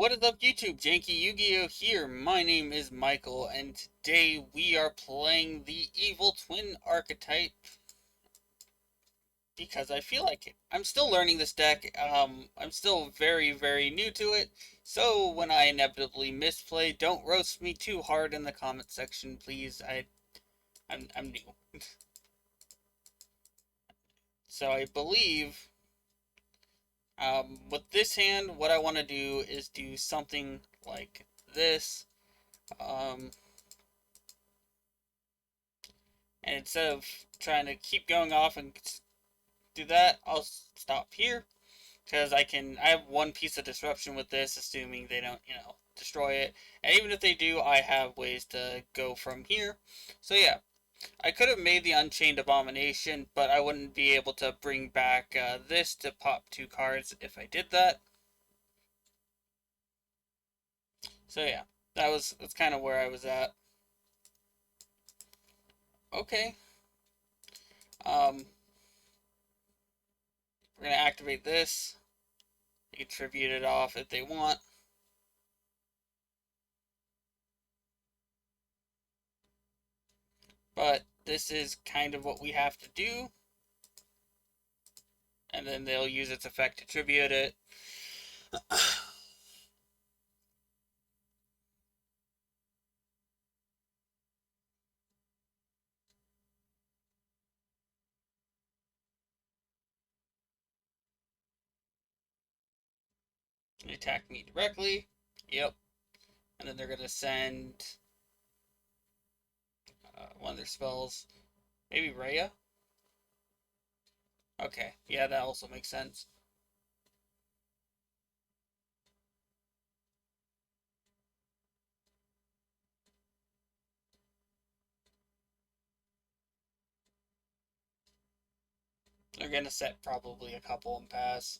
What is up, YouTube? JankyYGO here. My name is Michael, and today we are playing the Evil Twin archetype because I feel like it. I'm still learning this deck. I'm still very new to it. So when I inevitably misplay, don't roast me too hard in the comment section, please. I'm new. So I believe with this hand, what I want to do is do something like this. Um, And instead of trying to keep going off and do that, I'll stop here. Because I have one piece of disruption with this, assuming they don't, destroy it. And even if they do, I have ways to go from here. So yeah, I could have made the Unchained Abomination, but I wouldn't be able to bring back this to pop 2 cards if I did that. So yeah, that's kind of where I was at. Okay. We're going to activate this. They can tribute it off if they want. But this is kind of what we have to do. And then they'll use its effect to tribute it. They attack me directly. Yep. And then they're going to send one of their spells. Maybe Rhea? Okay. Yeah, that also makes sense. They're going to set probably a couple and pass.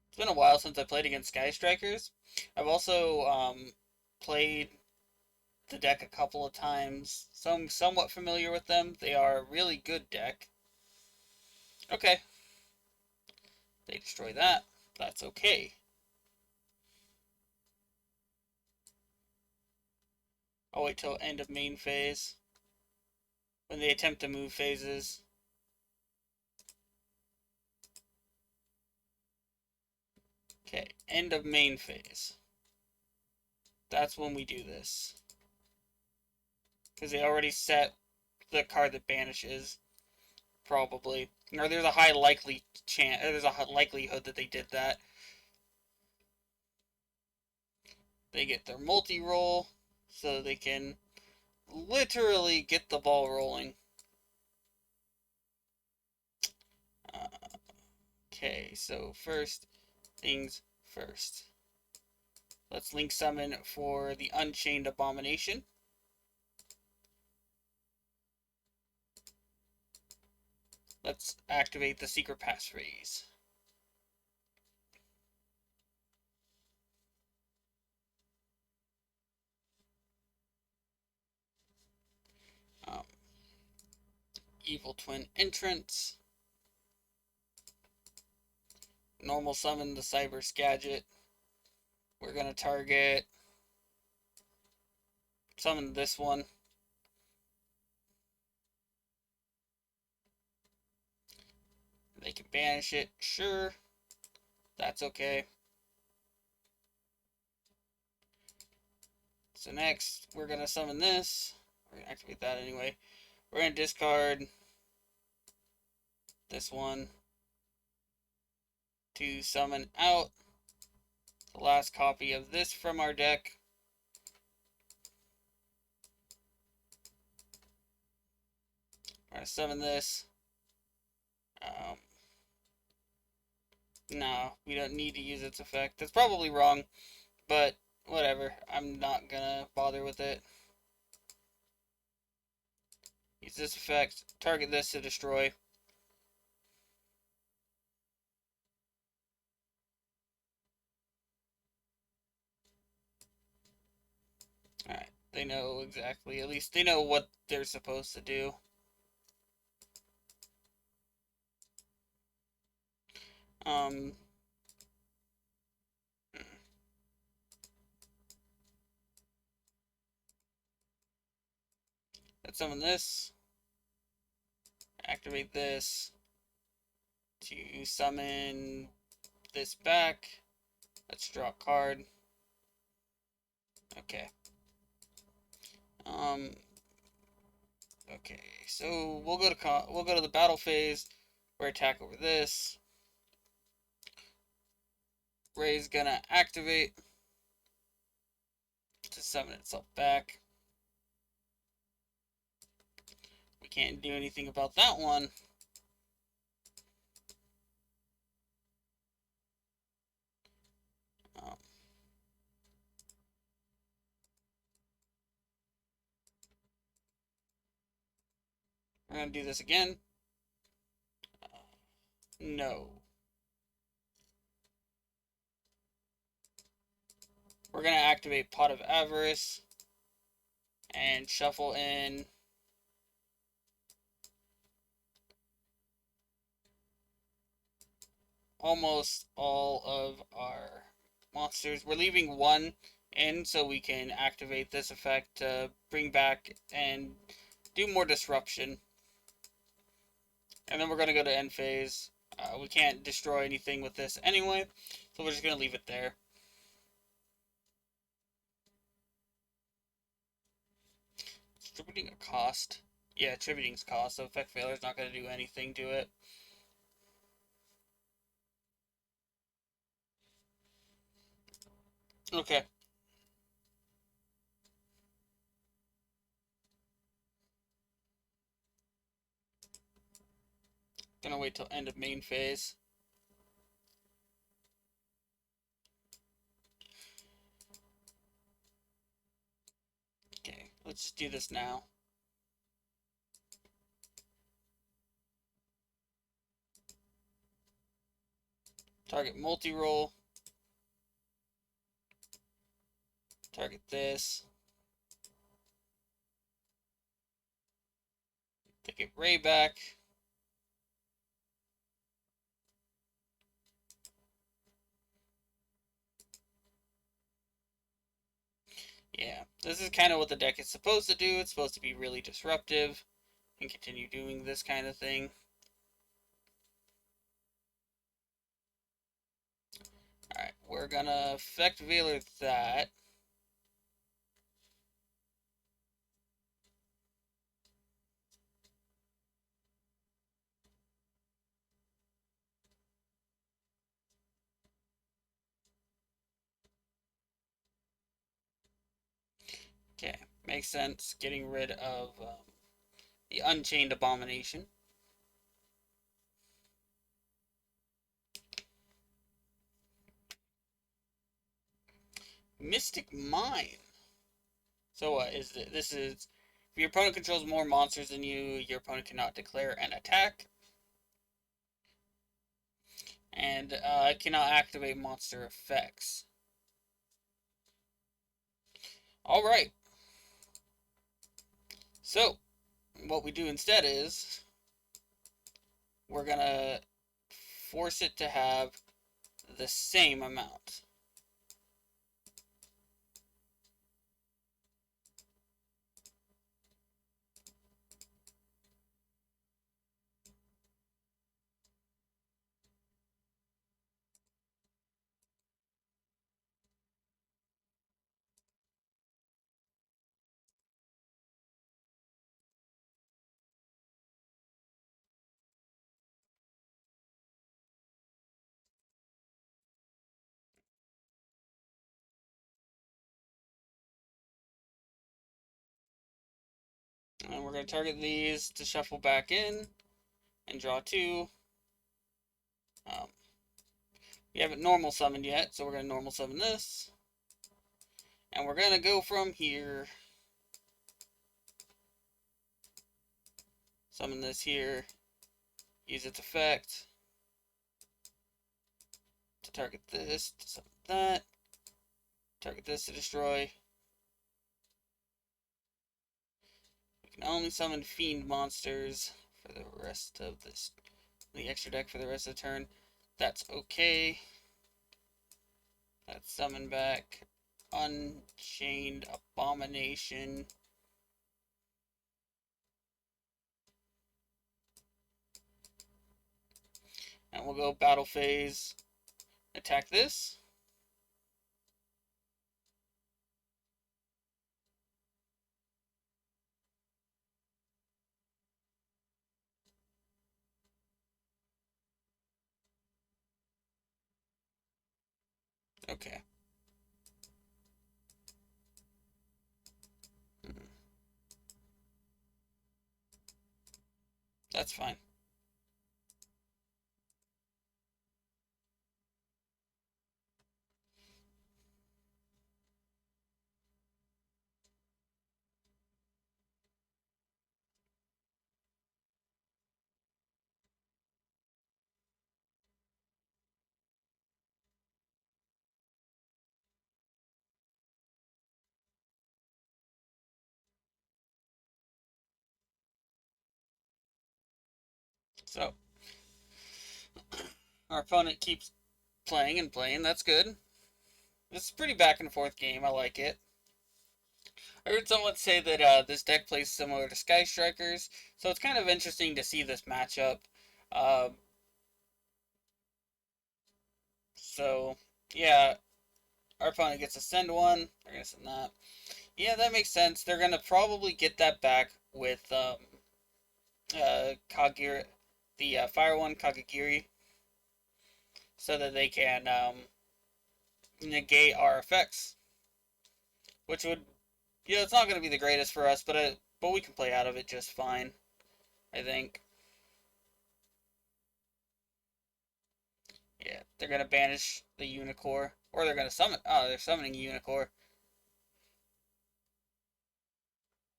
It's been a while since I played against Sky Strikers. I've also played the deck a couple of times, so I'm somewhat familiar with them. They are a really good deck. Okay. They destroy that. That's okay. I'll wait till end of main phase when they attempt to move phases. Okay, end of main phase. That's when we do this. Because they already set the card that banishes, probably. Or there's a high likely chance, there's a likelihood that they did that. They get their multi-roll, so they can literally get the ball rolling. Okay, so first things first. Let's link summon for the Unchained Abomination. Let's activate the secret passphrase. Um, Evil Twin entrance. Normal summon the Cyber Skagit. We're going to target, summon this one. They can banish it, sure. That's okay. So next, we're going to summon this. We're going to activate that anyway. We're going to discard this one to summon out the last copy of this from our deck. We're going to summon this. No, we don't need to use its effect. That's probably wrong, but whatever. I'm not gonna bother with it. Use this effect. Target this to destroy. Alright, they know exactly. At least they know what they're supposed to do. Um, let's summon this. Activate this to summon this back. Let's draw a card. Okay. Okay. So we'll go to the battle phase. We're attack over this. Ray's gonna activate to summon itself back. We can't do anything about that one. Um, we're gonna do this again. No. We're gonna activate Pot of Avarice and shuffle in almost all of our monsters. We're leaving one in so we can activate this effect to bring back and do more disruption. And then we're going to go to end phase. We can't destroy anything with this anyway, so we're just going to leave it there. Attributing a cost. Yeah, attributing's cost, so effect failure is not going to do anything to it. Okay. Gonna wait till end of main phase. Okay, let's just do this now. Target multi-roll. Target this. To get Ray back. Yeah, this is kind of what the deck is supposed to do. It's supposed to be really disruptive and continue doing this kind of thing. Alright, we're gonna effect Veiler that. Okay, makes sense. Getting rid of the Unchained Abomination. Mystic Mine. So what is this? This is if your opponent controls more monsters than you, your opponent cannot declare an attack, and it cannot activate monster effects. All right. So what we do instead is we're gonna force it to have the same amount. And we're going to target these to shuffle back in and draw two. We haven't normal summoned yet, so we're going to normal summon this. And we're going to go from here. Summon this here. Use its effect to target this, to summon that. Target this to destroy. Can only summon fiend monsters for the rest of this, the extra deck for the rest of the turn. That's okay. Let's summon back Unchained Abomination. And we'll go battle phase. Attack this. Okay. That's fine. So, our opponent keeps playing and playing. That's good. This is a pretty back and forth game. I like it. I heard someone say that this deck plays similar to Sky Strikers, so it's kind of interesting to see this matchup. Uh, so, yeah, our opponent gets to send one. They're going to send that. Yeah, that makes sense. They're going to probably get that back with Kagiri, the Fire one, Kagagiri, so that they can negate our effects, which would, yeah, it's not going to be the greatest for us, but we can play out of it just fine, I think. Yeah, they're going to banish the Unicorn, or they're going to summon, oh, they're summoning Unicorn.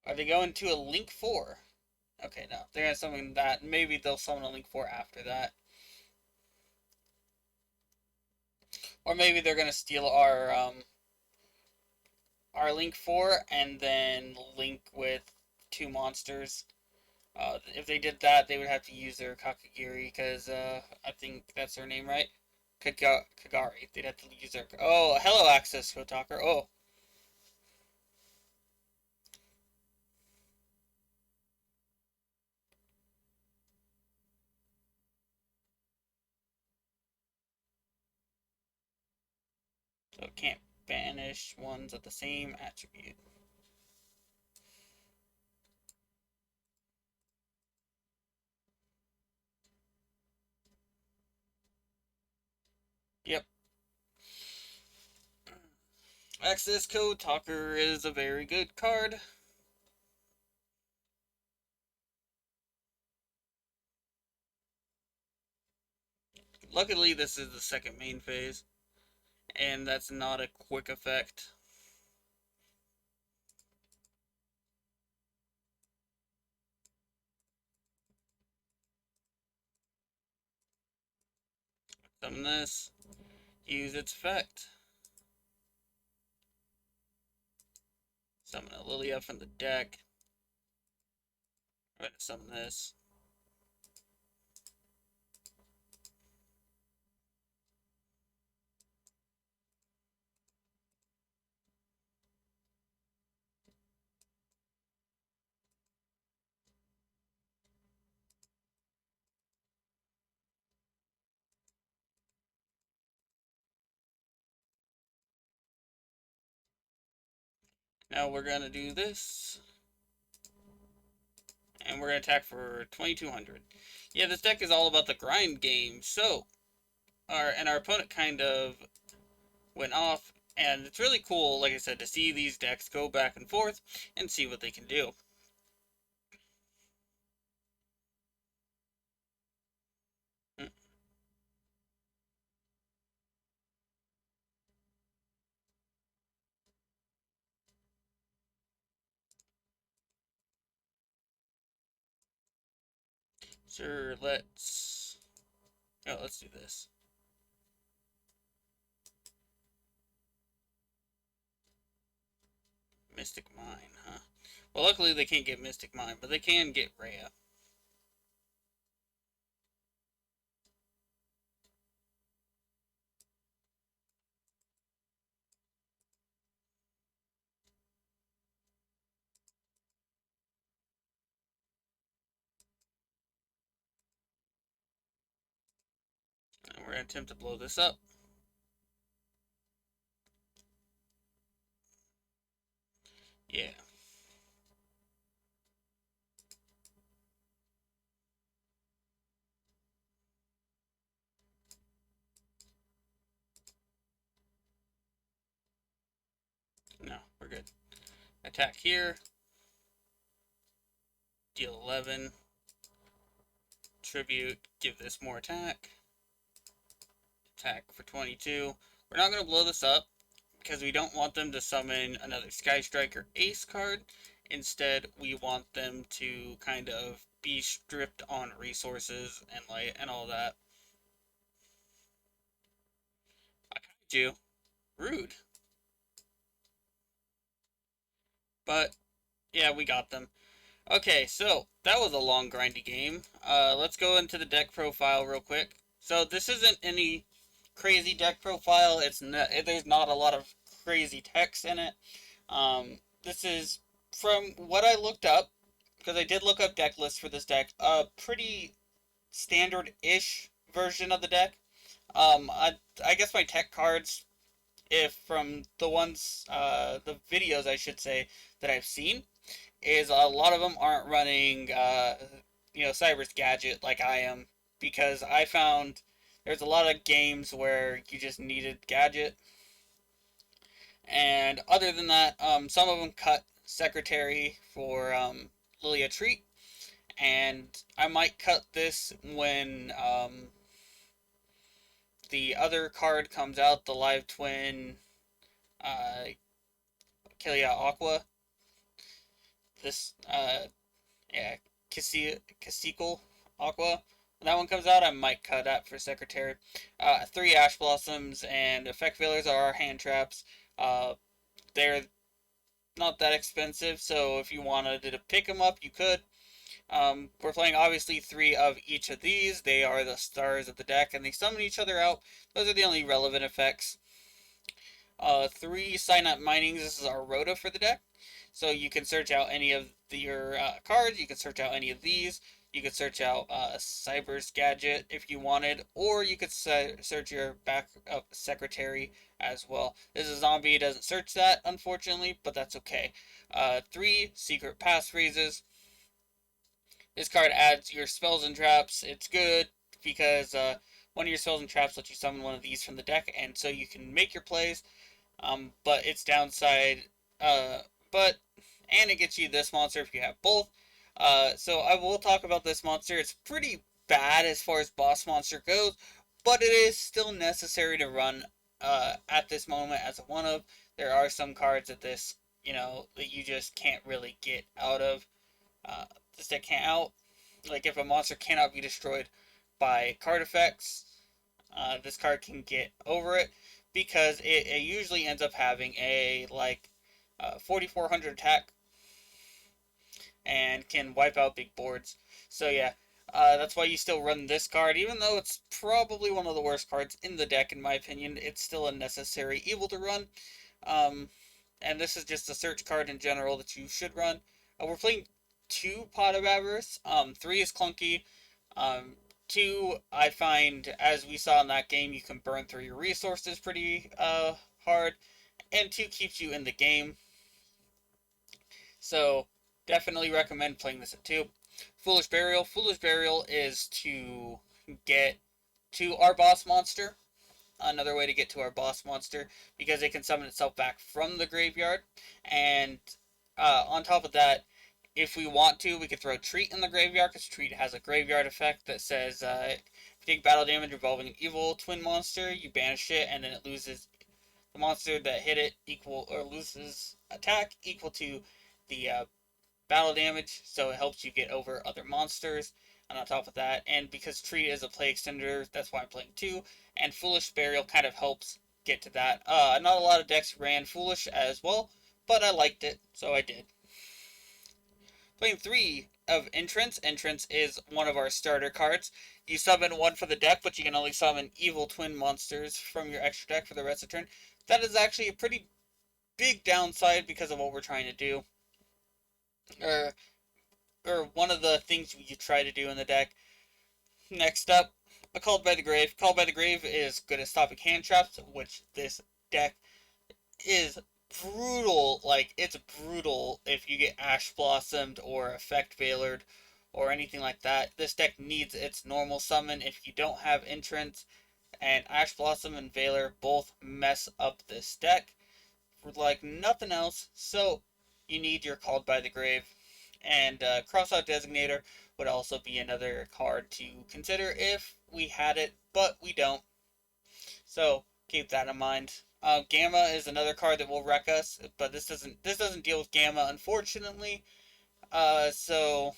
Are they going to a Link 4? Okay, no, they're going to summon that. Maybe they'll summon a Link 4 after that. Or maybe they're going to steal our Link 4 and then link with two monsters. If they did that, they would have to use their Kakagiri, because I think that's their name, right? Kagari. They'd have to use their... Oh, hello, Access Kotaker. Oh. So it can't banish ones of the same attribute. Yep. Access Kotaker is a very good card. Luckily, this is the second main phase, and that's not a quick effect. Summon this, use its effect. Summon a Lilia from the deck. I'm going to summon this. Now we're going to do this. And we're going to attack for 2200. Yeah, this deck is all about the grind game. So, our opponent kind of went off. And it's really cool, like I said, to see these decks go back and forth and see what they can do. Sure, let's do this. Mystic Mine, huh? Well, luckily they can't get Mystic Mine, but they can get Rhea. And we're going to attempt to blow this up. Yeah. No, we're good. Attack here. Deal 11. Tribute. Give this more attack. Attack for 22. We're not going to blow this up because we don't want them to summon another Sky Striker Ace card. Instead, we want them to kind of be stripped on resources and light and all that. I kind you. Rude. But, yeah, we got them. Okay, so, that was a long, grindy game. Let's go into the deck profile real quick. So, this isn't any crazy deck profile. There's not a lot of crazy text in it. This is, from what I looked up, because I did look up deck lists for this deck, a pretty standard-ish version of the deck. I guess my tech cards, if from the ones, the videos I should say, that I've seen, is a lot of them aren't running, Cyber's Gadget like I am, because I found there's a lot of games where you just needed Gadget, and other than that, some of them cut Secretary for Lilia Treat, and I might cut this when the other card comes out, the Live Twin uh, Kilia Aqua. This, yeah, Cacicle Aqua. When that one comes out, I might cut that for Secretary. 3 Ash Blossoms and Effect Failures are our hand traps. They're not that expensive, so if you wanted to pick them up, you could. We're playing obviously 3 of each of these. They are the stars of the deck, and they summon each other out. Those are the only relevant effects. 3 Sign Up Minings. This is our Rota for the deck. So you can search out any of your cards. You can search out any of these. You could search out Cyber's Gadget if you wanted, or you could search your backup secretary as well. This is a zombie. It doesn't search that, unfortunately, but that's okay. 3 Secret Passphrases. This card adds your spells and traps. It's good because one of your spells and traps lets you summon one of these from the deck, and so you can make your plays. But its downside, but and it gets you this monster if you have both. So I will talk about this monster. It's pretty bad as far as boss monster goes, but it is still necessary to run at this moment as a one of. There are some cards at this, that you just can't really get out of. This deck can't out. Like if a monster cannot be destroyed by card effects, this card can get over it because it usually ends up having a 4400 attack and can wipe out big boards. So yeah, that's why you still run this card, even though it's probably one of the worst cards in the deck in my opinion. It's still a necessary evil to run. Um, and this is just a search card in general that you should run. We're playing 2 Pot of Avarice. 3 is clunky. 2, I find, as we saw in that game, you can burn through your resources pretty hard, and 2 keeps you in the game. So, definitely recommend playing this at 2. Foolish Burial. Foolish Burial is to get to our boss monster. Another way to get to our boss monster, because it can summon itself back from the graveyard. And on top of that, if we want to, we could throw Treat in the graveyard, because Treat has a graveyard effect that says if you take battle damage involving an evil twin monster, you banish it, and then it loses the monster that hit it equal, or loses attack equal to the battle damage, so it helps you get over other monsters. And on top of that, and because Treat is a play extender, that's why I'm playing 2, and Foolish Burial kind of helps get to that. Not a lot of decks ran Foolish as well, but I liked it, so I did. Playing 3 of Entrance. Entrance is one of our starter cards. You summon one for the deck, but you can only summon evil twin monsters from your extra deck for the rest of the turn. That is actually a pretty big downside because of what we're trying to do. Or, or one of the things you try to do in the deck. Next up, a Called by the Grave. Called by the Grave is good at stopping hand traps, which this deck is brutal. Like, it's brutal if you get Ash Blossomed or Effect Veilered or anything like that. This deck needs its normal summon if you don't have Entrance, and Ash Blossom and Veiler both mess up this deck like nothing else, so you need your Called by the Grave. And Crossout Designator would also be another card to consider if we had it, but we don't. So keep that in mind. Gamma is another card that will wreck us, but this doesn't deal with Gamma, unfortunately. So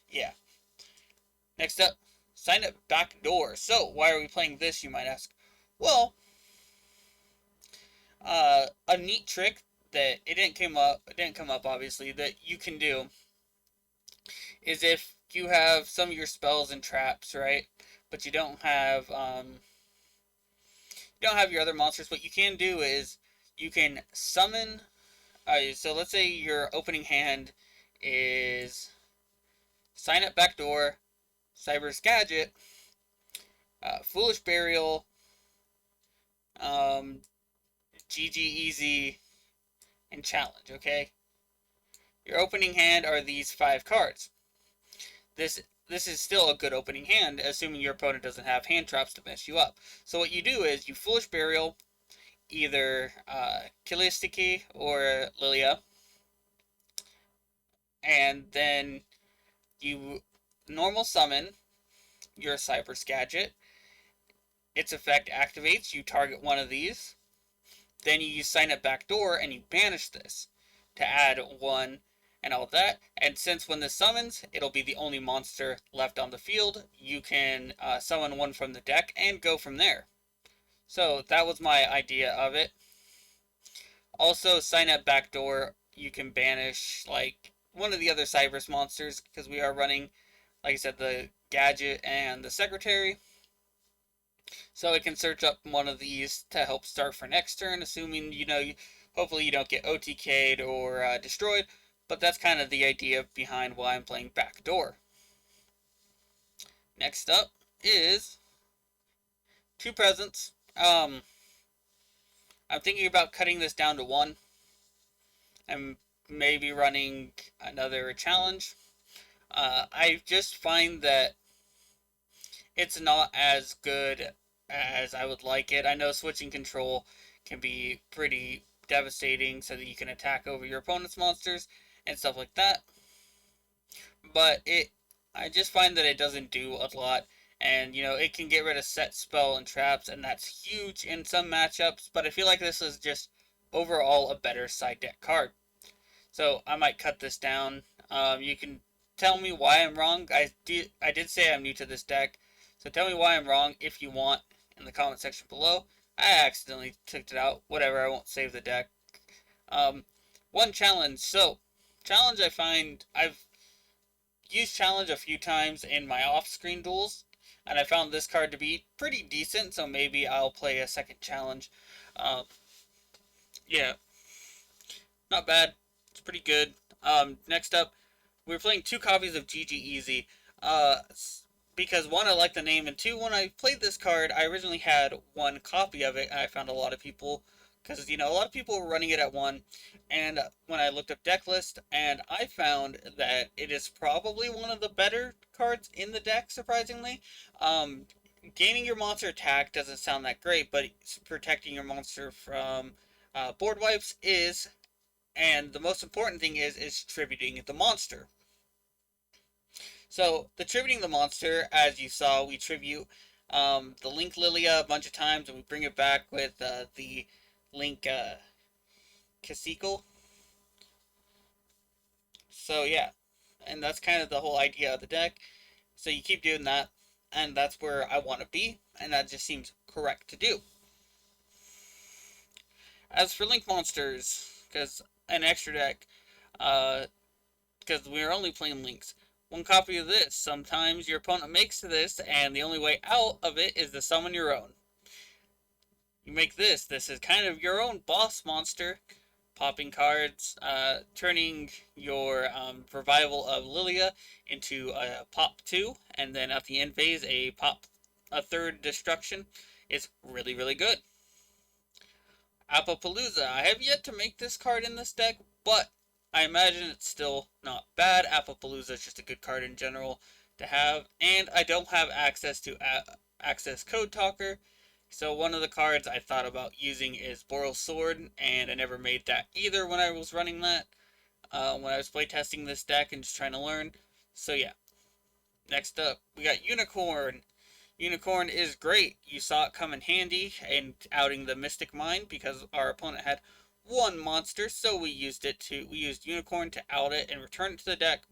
yeah. Next up, Sign Up Backdoor. So why are we playing this? You might ask. Well, a neat trick that it didn't come up obviously, that you can do is if you have some of your spells and traps, right, but you don't have your other monsters. What you can do is you can summon. So let's say your opening hand is Sign Up Backdoor, Cyber's Gadget, Foolish Burial, JankyYGO, and Challenge. Okay, your opening hand are these 5 cards. This is still a good opening hand, assuming your opponent doesn't have hand traps to mess you up. So what you do is you Foolish Burial either Kilistiki or Lilia, and then you normal summon your Cyber's Gadget. Its effect activates, you target one of these. Then you use Sign Up Backdoor and you banish this to add 1 and all that. And since when this summons, it'll be the only monster left on the field, you can summon 1 from the deck and go from there. So that was my idea of it. Also, Sign Up Backdoor, you can banish like one of the other Cyber's monsters, because we are running, like I said, the Gadget and the Secretary. So it can search up one of these to help start for next turn, assuming, hopefully you don't get OTK'd or destroyed. But that's kind of the idea behind why I'm playing Backdoor. Next up is 2 Presents. I'm thinking about cutting this down to 1. I'm maybe running another challenge. I just find that it's not as good as I would like it. I know switching control can be pretty devastating so that you can attack over your opponent's monsters and stuff like that. But I just find that it doesn't do a lot. And, it can get rid of set spell and traps, and that's huge in some matchups. But I feel like this is just overall a better side deck card. So I might cut this down. You can tell me why I'm wrong. I did say I'm new to this deck. So tell me why I'm wrong if you want in the comment section below. I accidentally took it out. Whatever, I won't save the deck. One challenge. So, challenge, I find I've used challenge a few times in my off-screen duels, and I found this card to be pretty decent, so maybe I'll play a second challenge. Yeah, not bad. It's pretty good. Next up, we're playing 2 copies of JankyYGO. Because 1, I like the name, and 2, when I played this card, I originally had 1 copy of it, and I found a lot of people, because, a lot of people were running it at 1, and when I looked up deck list, and I found that it is probably one of the better cards in the deck, surprisingly. Gaining your monster attack doesn't sound that great, but protecting your monster from board wipes is, and the most important thing is tributing the monster. So, the tributing the monster, as you saw, we tribute the Link Lilia a bunch of times, and we bring it back with the Link Cacique. So, yeah, and that's kind of the whole idea of the deck. So, you keep doing that, and that's where I want to be, and that just seems correct to do. As for Link monsters, because an extra deck, because we're only playing links. One copy of this. Sometimes your opponent makes this, and the only way out of it is to summon your own. You make this. This is kind of your own boss monster. Popping cards, turning your revival of Lilia into a pop 2, and then at the end phase a third destruction is really, really good. Appapalooza. I have yet to make this card in this deck, but I imagine it's still not bad. Appapalooza is just a good card in general to have, and I don't have access to Access Code Talker, so one of the cards I thought about using is Boral's Sword, and I never made that either when I was running that, when I was playtesting this deck and just trying to learn. So yeah. Next up, we got Unicorn. Unicorn is great. You saw it come in handy in outing the Mystic Mine because our opponent had one monster, so we used Unicorn to out it and return it to the deck,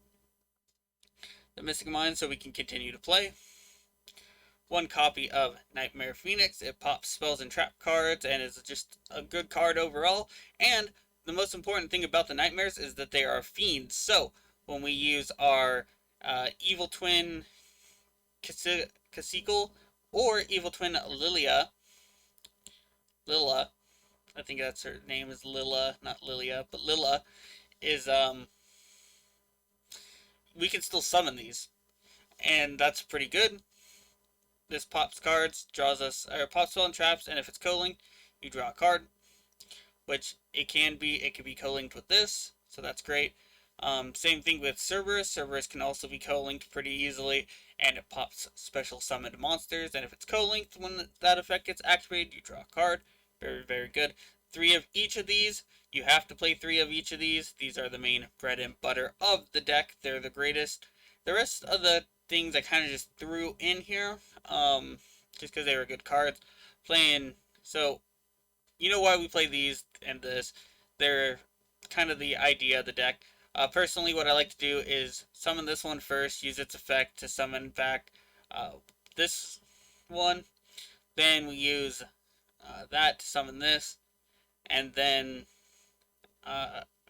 the Mystic Mine, so we can continue to play. One copy of Nightmare Phoenix. It pops spells and trap cards and is just a good card overall. And the most important thing about the Nightmares is that they are fiends. So when we use our Evil Twin Cacique or Evil Twin Lila, I think that's her name is Lila, not Lilia, but Lila is we can still summon these, and that's pretty good. This pops cards, draws us, or pops spell and traps, and if it's co-linked, you draw a card, which it can be co-linked with this, so that's great. Same thing with Cerberus. Cerberus can also be co-linked pretty easily, and it pops special summoned monsters, and if it's co-linked when that effect gets activated, you draw a card. Very, very good. 3 of each of these. You have to play 3 of each of these. These are the main bread and butter of the deck. They're the greatest. The rest of the things I kind of just threw in here, just because they were good cards. So, you know why we play these and this. They're kind of the idea of the deck. Personally, what I like to do is summon this one first, use its effect to summon back this one. Then we use that to summon this, and then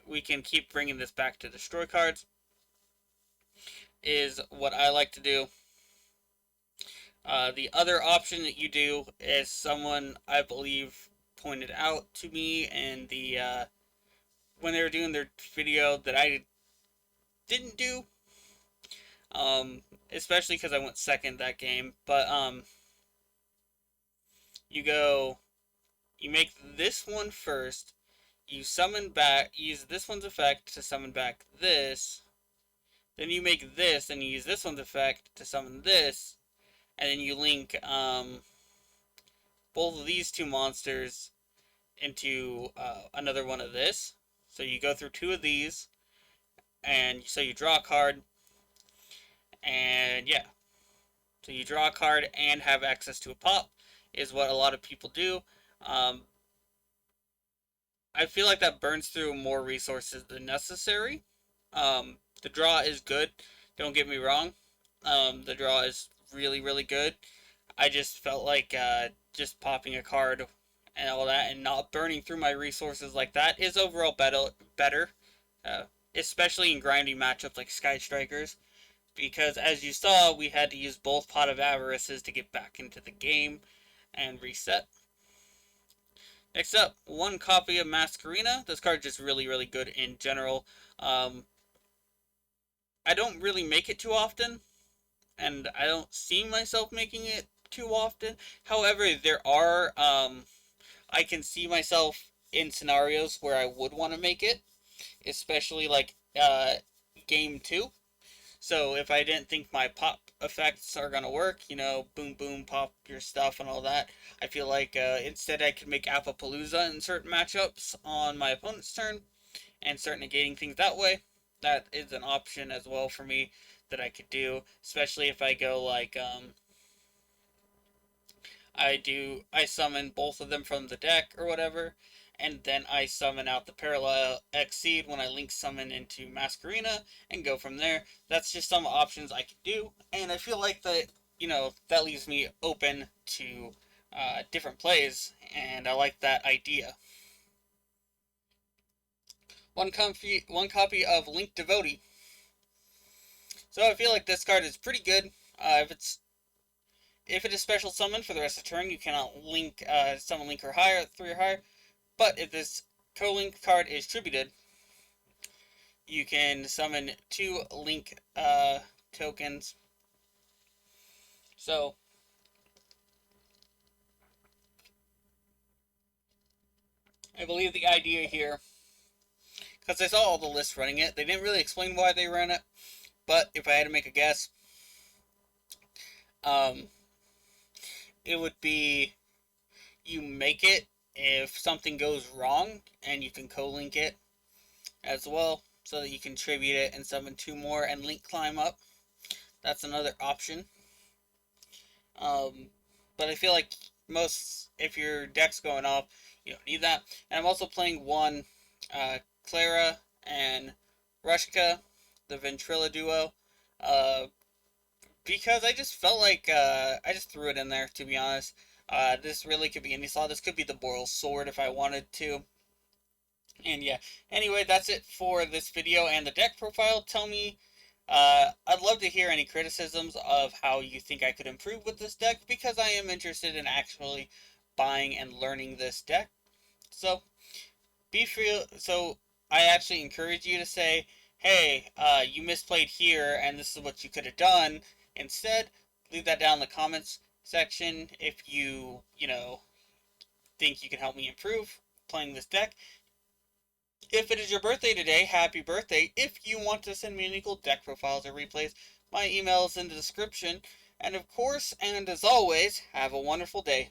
we can keep bringing this back to destroy cards, is what I like to do. The other option that you do is someone, I believe, pointed out to me in the when they were doing their video that I didn't do, especially because I went second that game, but you make this one first, you summon back, use this one's effect to summon back this, then you make this, and you use this one's effect to summon this, and then you link both of these 2 monsters into another one of this. So you go through 2 of these, and so you draw a card, and yeah. So you draw a card and have access to a pop, is what a lot of people do. I feel like that burns through more resources than necessary. The draw is good, don't get me wrong. The draw is really, really good. I just felt like just popping a card and all that and not burning through my resources like that is overall better. Especially in grindy matchups like Sky Strikers, because as you saw, we had to use both Pot of Avarices to get back into the game and reset. Next up, one copy of Masquerena. This card is just really, really good in general. I don't really make it too often, and I don't see myself making it too often. However, there are, I can see myself in scenarios where I would want to make it, especially like game 2. So if I didn't think my pop effects are gonna work, you know, boom boom pop your stuff and all that, I feel like instead I could make Appapalooza in certain matchups on my opponent's turn and start negating things that way. That is an option as well for me that I could do, especially if I go like I summon both of them from the deck or whatever, and then I summon out the Parallel Exceed when I link summon into Masquerena and go from there. That's just some options I could do, and I feel like that, you know, that leaves me open to different plays, and I like that idea. One copy of Link Devotee. So I feel like this card is pretty good. If it is special summon for the rest of the turn, you cannot link summon link or higher, 3 or higher. But if this co-link card is tributed, you can summon 2 link tokens. So I believe the idea here, because I saw all the lists running it, they didn't really explain why they ran it. But if I had to make a guess, um, it would be you make it if something goes wrong, and you can co-link it as well, so that you can tribute it and summon 2 more and link climb up. That's another option. But I feel like if your deck's going off, you don't need that. And I'm also playing one Clara and Rushka, the Ventrilla duo, uh, because I just felt like I just threw it in there, to be honest. This really could be any slot. This could be the Boral Sword if I wanted to. And yeah, anyway, that's it for this video and the deck profile. Tell me, I'd love to hear any criticisms of how you think I could improve with this deck, because I am interested in actually buying and learning this deck. So, so I actually encourage you to say, hey, you misplayed here, and this is what you could have done. Instead, leave that down in the comments section if you think you can help me improve playing this deck. If it is your birthday today, happy birthday. If you want to send me any cool deck profiles or replays, my email is in the description. And of course, and as always, have a wonderful day.